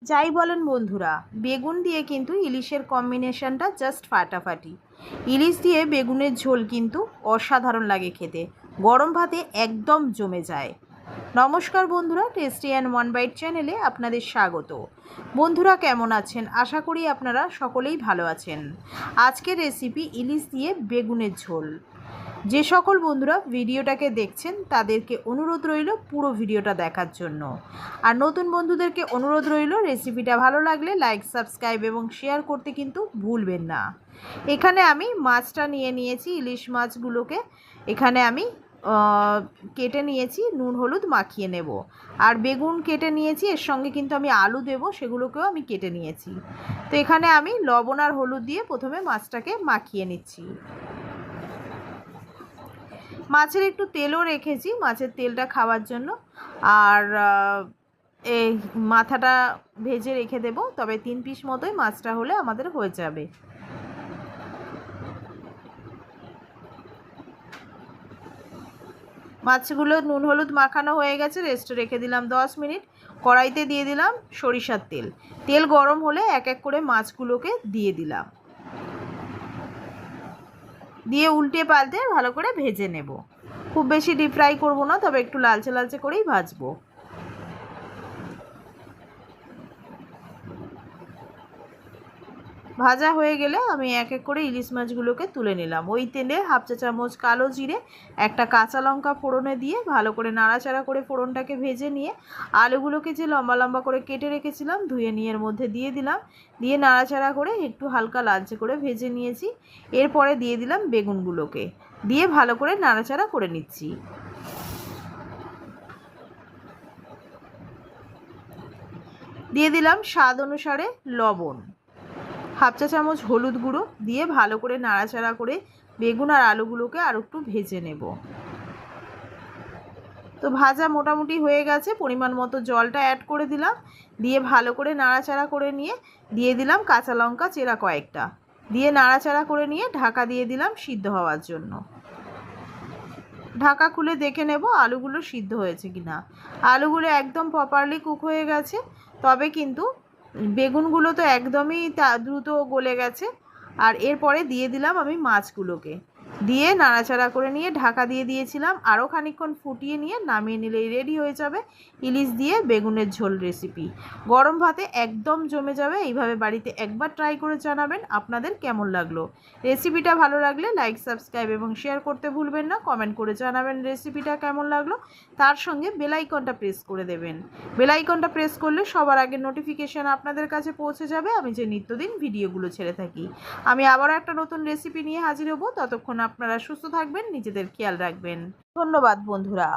যাই বলেন বন্ধুরা, বেগুন দিয়ে কিন্তু ইলিশের কম্বিনেশনটা জাস্ট ফাটাফাটি। ইলিশ দিয়ে বেগুনের ঝোল কিন্তু অসাধারণ লাগে খেতে, গরম ভাতে একদম জমে যায়। নমস্কার বন্ধুরা, টেস্টি অ্যান্ড ওয়ান বাইট চ্যানেলে আপনাদের স্বাগত। বন্ধুরা কেমন আছেন? আশা করি আপনারা সকলেই ভালো আছেন। আজকের রেসিপি ইলিশ দিয়ে বেগুনের ঝোল। যে সকল বন্ধুরা ভিডিওটাকে দেখছেন তাদেরকে অনুরোধ রইল পুরো ভিডিওটা দেখার জন্য। আর নতুন বন্ধুদেরকে অনুরোধ রইল রেসিপিটা ভালো লাগলে লাইক, সাবস্ক্রাইব এবং শেয়ার করতে কিন্তু ভুলবেন না। এখানে আমি মাছটা নিয়েছি, ইলিশ মাছগুলোকে এখানে আমি কেটে নিয়েছি, নুন হলুদ মাখিয়ে নেব। আর বেগুন কেটে নিয়েছি, এর সঙ্গে কিন্তু আমি আলু দেব, সেগুলোকেও আমি কেটে নিয়েছি। তো এখানে আমি লবণ আর হলুদ দিয়ে প্রথমে মাছটাকে মাখিয়ে নিচ্ছি। মাছের একটু তেলও রেখেছি, মাছের তেলটা খাওয়ার জন্য। আর এই মাথাটা ভেজে রেখে দেব, তবে 3 পিস মতোই মাছটা হলে আমাদের হয়ে যাবে। মাছগুলো নুন হলুদ মাখানো হয়ে গেছে, রেস্টে রেখে দিলাম 10 মিনিট। কড়াইতে দিয়ে দিলাম সরিষার তেল। তেল গরম হলে এক এক করে মাছগুলোকে দিয়ে দিলাম, দিয়ে উল্টে পাল্টে ভালো করে ভেজে নেব। খুব বেশি ডিপ ফ্রাই করবো না, তবে একটু লালচে লালচে করেই ভাজবো। ভাজা হয়ে গেলে আমি এক এক করে ইলিশ মাছগুলোকে তুলে নিলাম। ওই তেলে হাফ চা চামচ কালো জিরে, একটা কাঁচা লঙ্কা ফোড়নে দিয়ে ভালো করে নাড়াচাড়া করে ফোড়নটাকে ভেজে নিয়ে আলুগুলোকে যে লম্বা লম্বা করে কেটে রেখেছিলাম ধুয়ে নিয়ে এর মধ্যে দিয়ে দিলাম। দিয়ে নাড়াচাড়া করে একটু হালকা লালচে করে ভেজে নিয়েছি। এরপরে দিয়ে দিলাম বেগুনগুলোকে, দিয়ে ভালো করে নাড়াচাড়া করে নিচ্ছি। দিয়ে দিলাম স্বাদ অনুসারে লবণ, হাফ চা চামচ হলুদ গুঁড়ো দিয়ে ভালো করে নাড়াচাড়া করে বেগুন আর আলুগুলোকে আর একটু ভেজে নেব। তো ভাজা মোটামুটি হয়ে গেছে, পরিমাণ মতো জলটা অ্যাড করে দিলাম। দিয়ে ভালো করে নাড়াচাড়া করে নিয়ে দিয়ে দিলাম কাঁচা লঙ্কা চেরা কয়েকটা, দিয়ে নাড়াচাড়া করে নিয়ে ঢাকা দিয়ে দিলাম সিদ্ধ হওয়ার জন্য। ঢাকা খুলে দেখে নেব আলুগুলো সিদ্ধ হয়েছে কিনা। আলুগুলো একদম প্রপারলি কুক হয়ে গেছে, তবে কিন্তু বেগুনগুলো তো একদমই দ্রুত গলে গেছে। আর এরপরে দিয়ে দিলাম আমি মাছগুলোকে, দিয়ে নাড়াচাড়া করে নিয়ে ঢাকা দিয়ে দিয়েছিলাম। আরও খানিকক্ষণ ফুটিয়ে নিয়ে নামিয়ে নিলেই রেডি হয়ে যাবে ইলিশ দিয়ে বেগুনের ঝোল রেসিপি। গরম ভাতে একদম জমে যাবে। এইভাবে বাড়িতে একবার ট্রাই করে জানাবেন আপনাদের কেমন লাগলো। রেসিপিটা ভালো লাগলে লাইক, সাবস্ক্রাইব এবং শেয়ার করতে ভুলবেন না। কমেন্ট করে জানাবেন রেসিপিটা কেমন লাগলো। তার সঙ্গে বেল আইকনটা প্রেস করে দেবেন। বেল আইকনটা প্রেস করলে সবার আগে নোটিফিকেশান আপনাদের কাছে পৌঁছে যাবে আমি যে নিত্যদিন ভিডিওগুলো ছেড়ে থাকি। আমি আবারও একটা নতুন রেসিপি নিয়ে হাজির হব। ততক্ষণ আপনারা সুস্থ থাকবেন, নিজেদের খেয়াল রাখবেন। ধন্যবাদ বন্ধুরা।